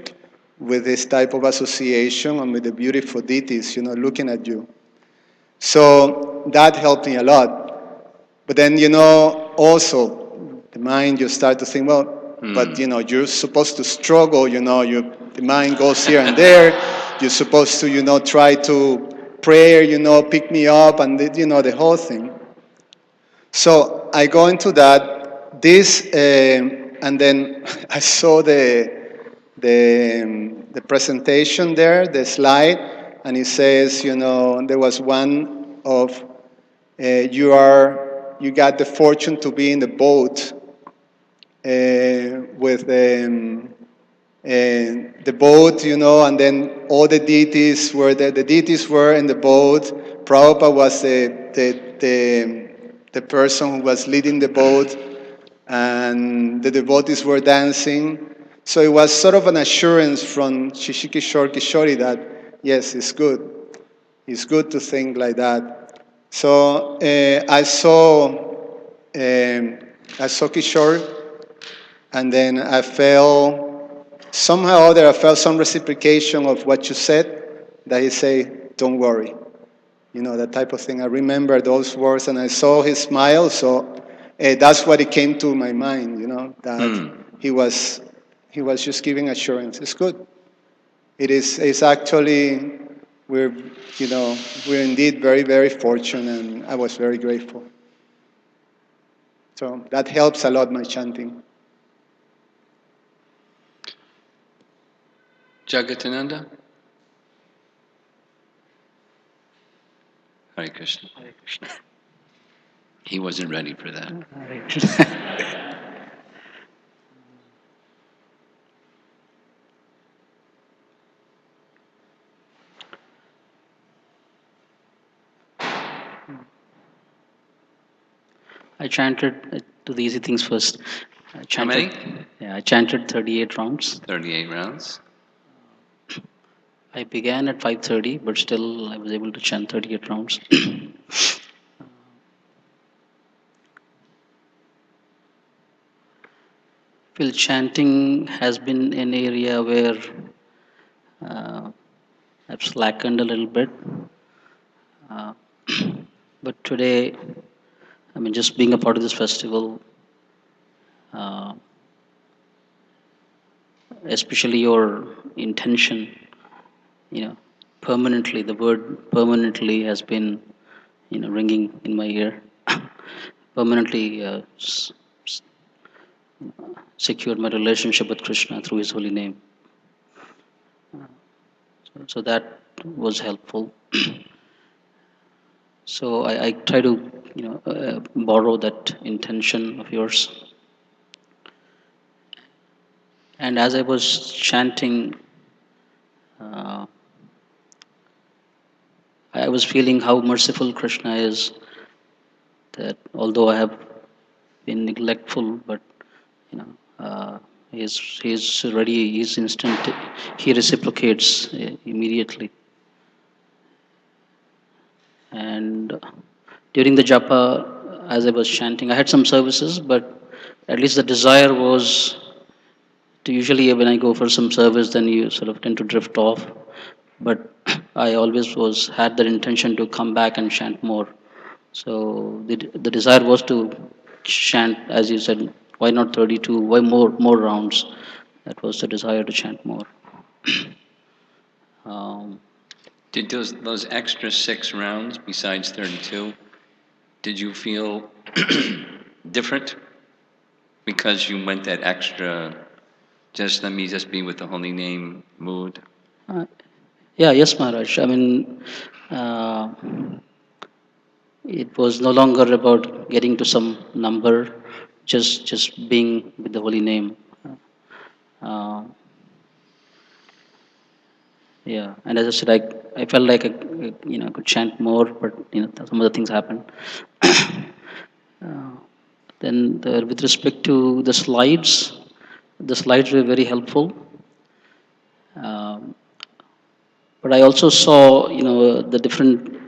Speaker 1: with this type of association and with the beautiful deities, looking at you. So that helped me a lot. But then, also the mind, you start to think, well, but you're supposed to struggle, the mind goes here and there. You're supposed to, try to pray, pick me up, and the whole thing. So I go into that, and then I saw the presentation there, the slide, and it says, there was one of you got the fortune to be in the boat with the boat, and then all the deities were there. The deities were in the boat. Prabhupada was the person who was leading the boat, and the devotees were dancing. So it was sort of an assurance from Shishikishore Kishori that, yes, it's good. It's good to think like that. So I saw Kishore, and then I felt, somehow or other, I felt some reciprocation of what you said, that he said, don't worry. That type of thing. I remember those words, and I saw his smile, so that's what it came to my mind, that he was just giving assurance. It's good. It's actually, we're indeed very, very fortunate, and I was very grateful. So that helps a lot, my chanting.
Speaker 2: Jagatananda? Hare Krishna.
Speaker 16: Hare Krishna.
Speaker 2: He wasn't ready for that.
Speaker 16: Hare Krishna. I chanted, do the easy things first.
Speaker 2: How many?
Speaker 16: Yeah, I chanted 38 rounds.
Speaker 2: 38 rounds.
Speaker 16: I began at 5:30, but still I was able to chant 38 rounds. Well, chanting has been an area where I've slackened a little bit. But today, just being a part of this festival, especially your intention, permanently, the word permanently has been, ringing in my ear. Permanently secured my relationship with Krishna through His holy name. So that was helpful. So I try to, borrow that intention of yours. And as I was chanting, I was feeling how merciful Krishna is. That although I have been neglectful, but he's ready. He's instant. He reciprocates immediately. And during the japa, as I was chanting, I had some services, but at least the desire was to, usually when I go for some service, then you sort of tend to drift off. but I always was had that intention to come back and chant more. So the desire was to chant, as you said, why not 32? Why more rounds? That was the desire to chant more. Um,
Speaker 2: Did those extra 6 rounds besides 32? Did you feel different because you went that extra? Just let me just be with the holy name mood.
Speaker 16: uh, yeah, yes, Maharaj. I mean, uh, it was no longer about getting to some number, just being with the holy name. Uh, yeah, and as I said, I felt like I could chant more, but some of the things happened. Uh, then with respect to the slides were very helpful. Um, but I also saw, the different,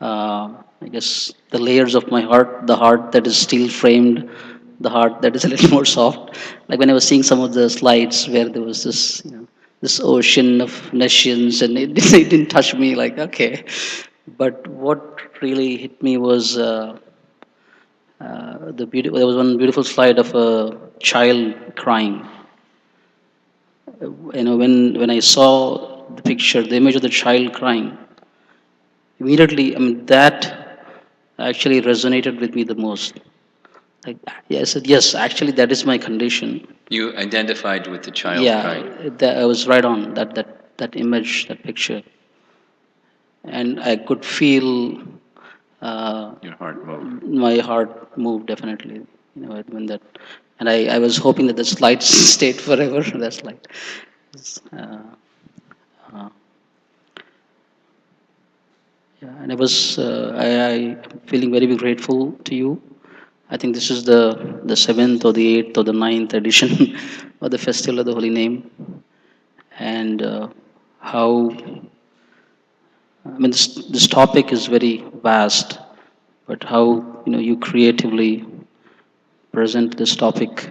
Speaker 16: I guess, the layers of my heart, the heart that is steel framed, the heart that is a little more soft. Like when I was seeing some of the slides where there was this, this ocean of nations, and it didn't touch me. Like, okay. But what really hit me was there was one beautiful slide of a child crying. When I saw the picture, the image of the child crying, immediately, I mean, that actually resonated with me the most. Like, yeah, I said, yes, actually, that is my condition.
Speaker 2: You identified with the child
Speaker 16: Yeah,
Speaker 2: crying.
Speaker 16: I was right on that image, that picture, and I could feel
Speaker 2: Your heart moved.
Speaker 16: my heart moved definitely. When that, and I was hoping that the slide stayed forever. That slide. Uh, uh, Yeah, and I am feeling very grateful to you. I think this is the seventh or the eighth or the ninth edition of the Festival of the Holy Name, and how I mean this topic is very vast, but how you creatively present this topic.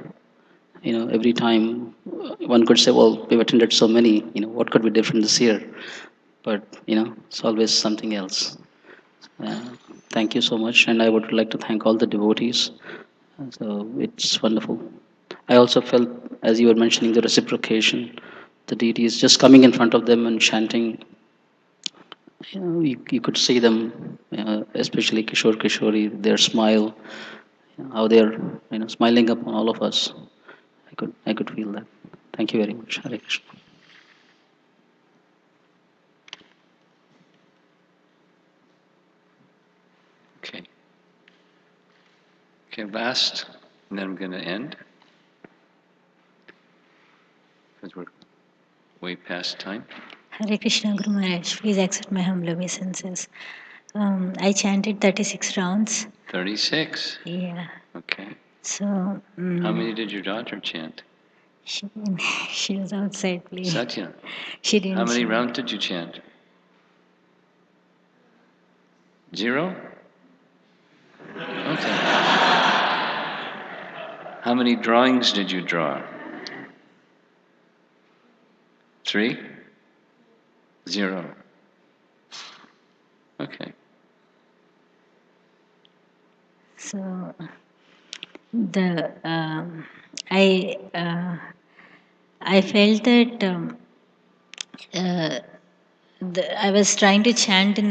Speaker 16: Every time one could say, well, we've attended so many. What could be different this year? But it's always something else. Uh, Thank you so much, and I would like to thank all the devotees. So it's wonderful. I also felt, as you were mentioning, the reciprocation, the deities just coming in front of them and chanting. You could see them, especially Kishore Kishori, their smile, how they're smiling upon all of us. I could feel that. Thank you very much. Hare Krishna.
Speaker 2: Okay. Okay, last, and then I'm going to end because we're way past time.
Speaker 17: Hare Krishna Guru Maharaj, please accept my humble obeisances. I chanted 36 rounds.
Speaker 2: 36.
Speaker 17: Yeah.
Speaker 2: Okay.
Speaker 17: So.
Speaker 2: How many did your daughter chant?
Speaker 17: She, she was outside playing.
Speaker 2: Satya.
Speaker 17: She didn't.
Speaker 2: How many
Speaker 17: chant.
Speaker 2: rounds did you chant? 0? Okay. How many drawings did you draw? 3? 0. Okay.
Speaker 17: So the I felt that uh, I was trying to chant in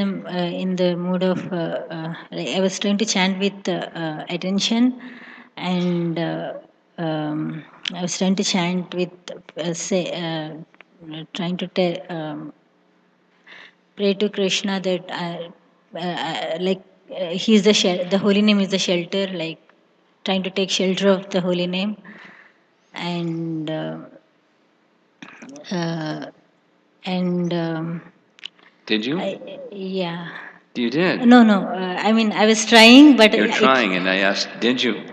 Speaker 17: the mood of like I was trying to chant with attention, and I was trying to chant with trying to pray to Krishna that he's the holy name is the shelter, like trying to take shelter of the holy name, and uh, and
Speaker 2: Did you?
Speaker 17: yeah.
Speaker 2: You did.
Speaker 17: No, no. I mean, I was trying, but
Speaker 2: You're trying, and I asked, did you?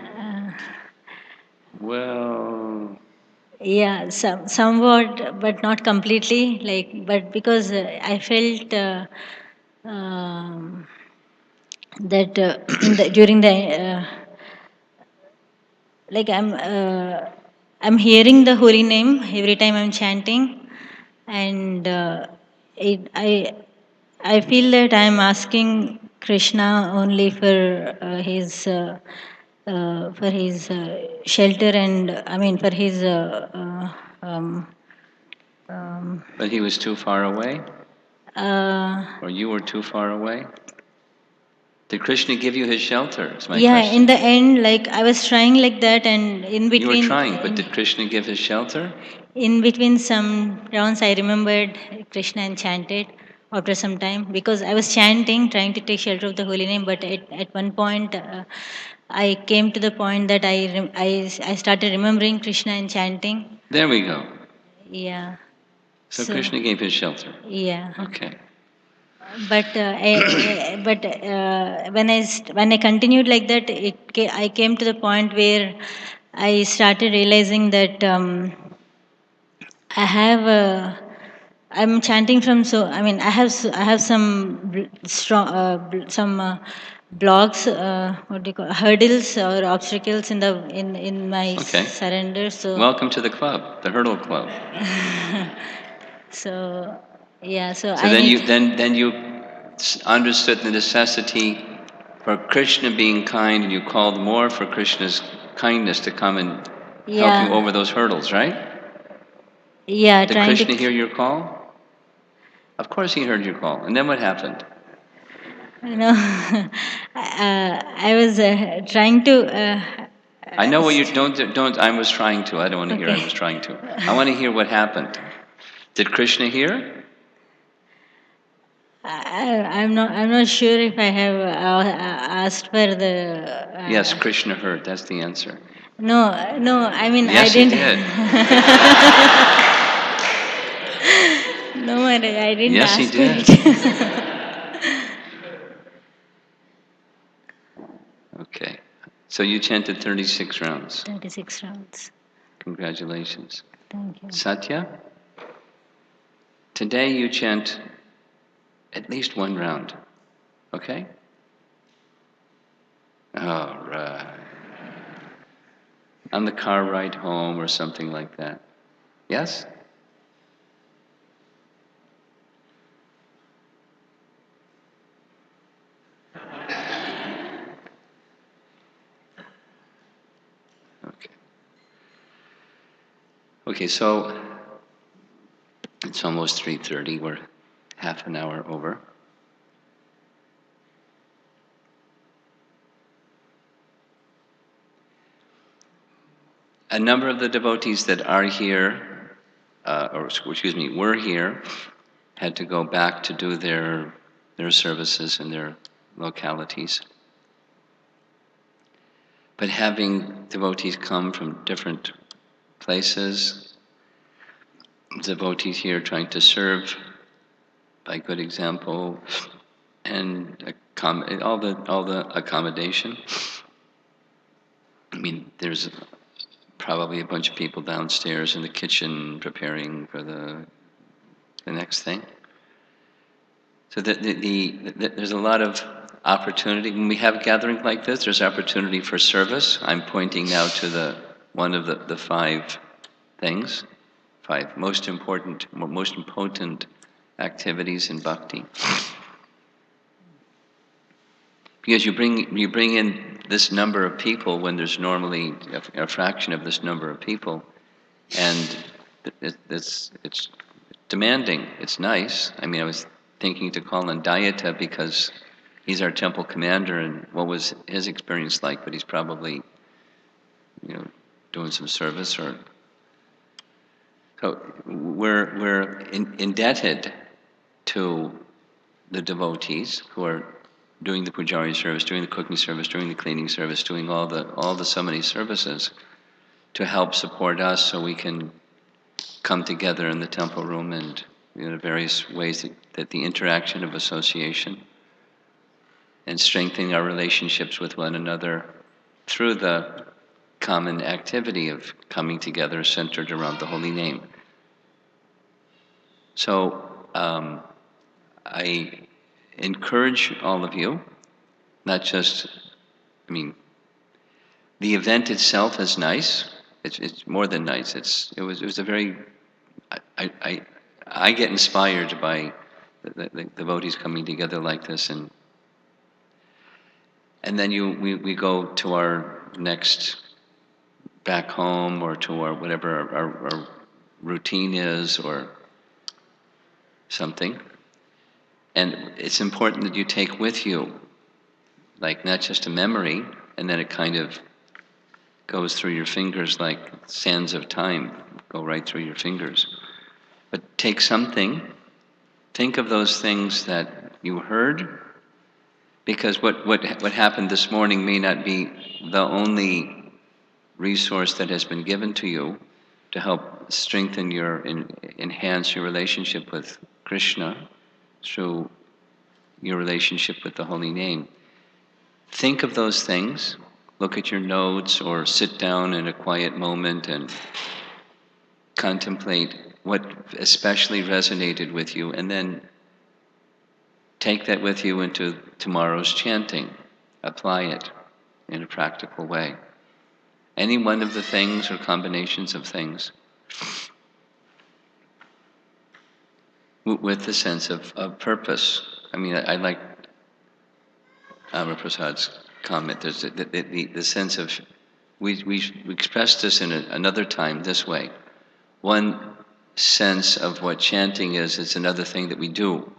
Speaker 2: Well,
Speaker 17: yeah, somewhat, but not completely. Like, but because I felt um, that in the during the like I'm hearing the holy name every time I'm chanting, and I feel that I'm asking Krishna only for his shelter and I mean for his
Speaker 2: But he was too far away? Or you were too far away? Did Krishna give you his shelter? Is my
Speaker 17: yeah,
Speaker 2: question.
Speaker 17: in the end, like I was trying like that, and in
Speaker 2: You were
Speaker 17: between,
Speaker 2: trying, but did Krishna give his shelter?
Speaker 17: in between some rounds, I remembered Krishna and chanted after some time because I was chanting, trying to take shelter of the holy name. But at one point, I came to the point that I started remembering Krishna and chanting.
Speaker 2: There we go.
Speaker 17: Yeah.
Speaker 2: So Krishna gave his shelter.
Speaker 17: Yeah.
Speaker 2: Okay.
Speaker 17: But when I continued like that, I came to the point where I started realizing that I have I'm chanting from so I mean I have some strong some blocks what do you call hurdles or obstacles in my
Speaker 2: Okay.
Speaker 17: surrender. So
Speaker 2: Welcome to the club, the hurdle club.
Speaker 17: so yeah, so
Speaker 2: So
Speaker 17: I
Speaker 2: then
Speaker 17: need
Speaker 2: you understood the necessity for Krishna being kind, and you called more for Krishna's kindness to come and help you
Speaker 17: yeah
Speaker 2: over those hurdles, right?
Speaker 17: yeah
Speaker 2: Did
Speaker 17: trying to
Speaker 2: Krishna hear your call? Of course he heard your call. And then what happened?
Speaker 17: you know I was trying to
Speaker 2: I know what you don't. I was trying to. I don't want to hear. I
Speaker 17: Okay.
Speaker 2: was trying to. I want to hear what happened. Did Krishna hear?
Speaker 17: I'm not sure if I have asked for the
Speaker 2: Yes, Krishna heard. That's the answer.
Speaker 17: no I mean I
Speaker 2: Yes, he
Speaker 17: didn't
Speaker 2: did.
Speaker 17: no I didn't
Speaker 2: Yes, he
Speaker 17: ask for
Speaker 2: did.
Speaker 17: it.
Speaker 2: Okay. So you chanted 36 rounds.
Speaker 17: 36 rounds.
Speaker 2: Congratulations.
Speaker 17: Thank you.
Speaker 2: Satya, today you chant at least one round. Okay? All right. On the car ride home or something like that. Yes? Okay. Okay, so it's almost 3:30. We're half an hour over. A number of the devotees that are here, were here, had to go back to do their services in their localities. But having devotees come from different places, devotees here trying to serve by good example, and all the accommodation. I mean, there's probably a bunch of people downstairs in the kitchen preparing for the next thing. So there's a lot of opportunity. When we have gatherings like this, there's opportunity for service. I'm pointing now to one of the five things, five most potent activities in bhakti. Because you bring in this number of people when there's normally a fraction of this number of people, and it's demanding. It's nice. I mean, I was thinking to call on Dayata because he's our temple commander, and what was his experience like? But he's probably, doing some service or. So we're indebted to the devotees who are doing the pujari service, doing the cooking service, doing the cleaning service, doing all the so many services to help support us so we can come together in the temple room and various ways that the interaction of association and strengthening our relationships with one another through the common activity of coming together centered around the holy name. So I encourage all of you, not just, the event itself is nice. It's more than nice. It was a very. I get inspired by the devotees coming together like this, and then we go to our next back home or to our whatever our routine is or something. And it's important that you take with you, like not just a memory, and then it kind of goes through your fingers like sands of time, go right through your fingers. But take something, think of those things that you heard, because what happened this morning may not be the only resource that has been given to you to help strengthen enhance your relationship with Krishna through your relationship with the holy name. Think of those things, look at your notes or sit down in a quiet moment and contemplate what especially resonated with you, and then take that with you into tomorrow's chanting. Apply it in a practical way. Any one of the things or combinations of things with the sense of purpose. I mean, I like Amar Prasad's comment. There's the sense of, we expressed this in another time this way. One sense of what chanting is, it's another thing that we do.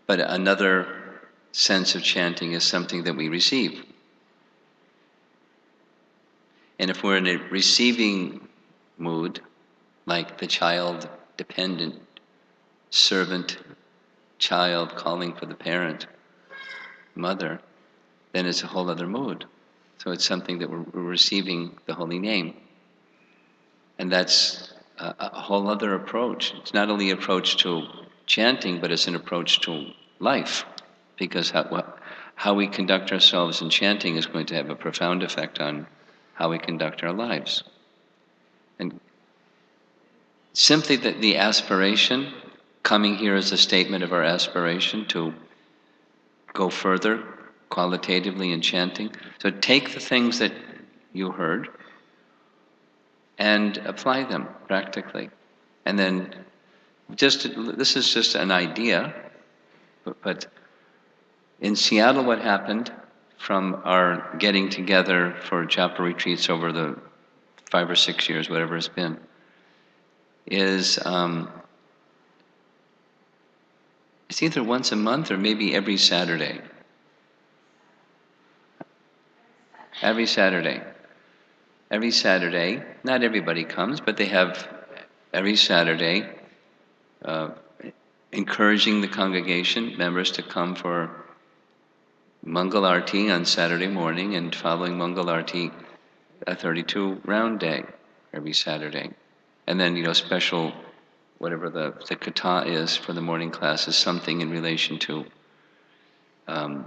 Speaker 2: But another sense of chanting is something that we receive. And if we're in a receiving mood, like the child dependent servant child calling for the parent, mother, then it's a whole other mood. So it's something that we're receiving the holy name. And that's a whole other approach. It's not only an approach to chanting, but it's an approach to life. Because how we conduct ourselves in chanting is going to have a profound effect on how we conduct our lives. And simply the aspiration, coming here as a statement of our aspiration to go further qualitatively in chanting. So take the things that you heard and apply them practically. And then this is just an idea, but in Seattle what happened from our getting together for japa retreats over the 5 or 6 years, whatever it's been, is it's either once a month or maybe every Saturday. Every Saturday. Every Saturday, not everybody comes, but they have every Saturday encouraging the congregation members to come for Mangal Arti on Saturday morning, and following Mangal Arti, a 32 round day every Saturday. And then, special, whatever the kata is for the morning class is something in relation to the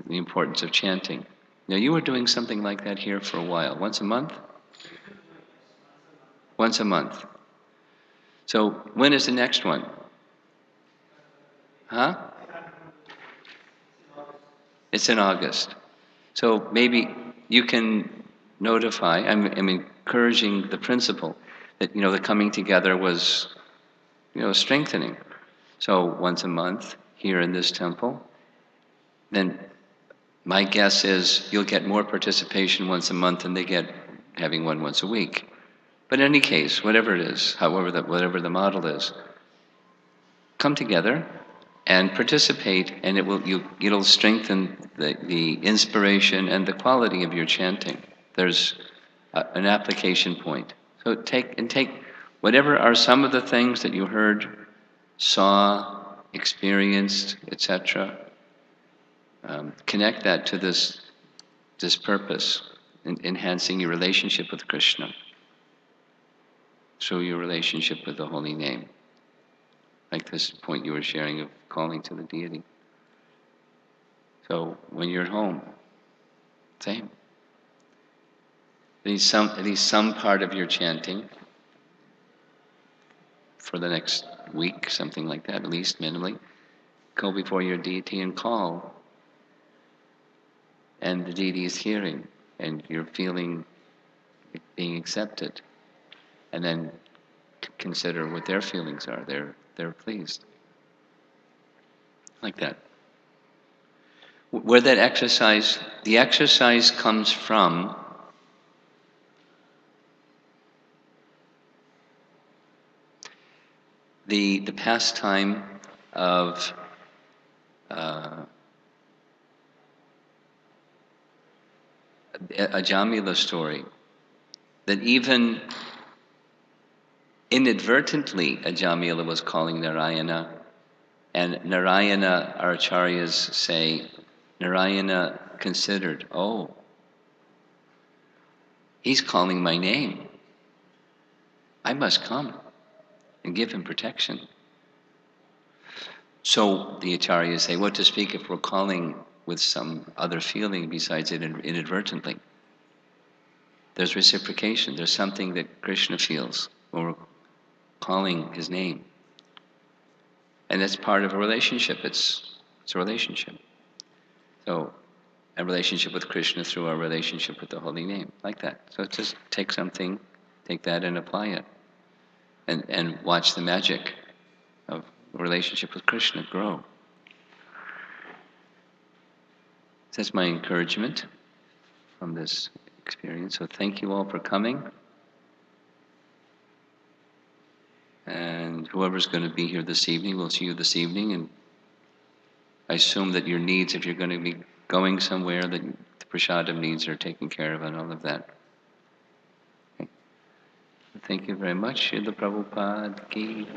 Speaker 2: importance of chanting. Now, you were doing something like that here for a while. Once a month? Once a month. So, when is the next one? Huh? It's in August. So, maybe you can notify, I'm encouraging the principle that, the coming together was, strengthening. So, once a month here in this temple, then my guess is you'll get more participation once a month than they get having one once a week. But in any case, whatever it is, whatever the model is, come together and participate, and it'll strengthen the inspiration and the quality of your chanting. There's an application point. So take whatever are some of the things that you heard, saw, experienced, etc. Connect that to this purpose, in enhancing your relationship with Krishna through your relationship with the holy name. Like this point you were sharing of calling to the deity. So when you're at home, same. At least some part of your chanting for the next week, something like that, at least minimally, go before your deity and call. And the deity is hearing, and you're feeling it being accepted. And then consider what their feelings are, their they're pleased. Like that. Where that exercise, the exercise comes from the pastime of a Jamila story, that even inadvertently Ajamila was calling Narayana, and Narayana, our acharyas say, Narayana considered, oh, he's calling my name. I must come and give him protection. So the acharyas say, what to speak if we're calling with some other feeling besides it inadvertently? There's reciprocation. There's something that Krishna feels when we're calling his name. And that's part of a relationship. It's a relationship. So a relationship with Krishna through our relationship with the holy name, like that. So just take something, take that and apply it. And watch the magic of a relationship with Krishna grow. That's my encouragement from this experience. So thank you all for coming. And whoever's going to be here this evening, we'll see you this evening. And I assume that your needs, if you're going to be going somewhere, that the prasadam needs are taken care of and all of that. Okay. Thank you very much. Srila Prabhupada ki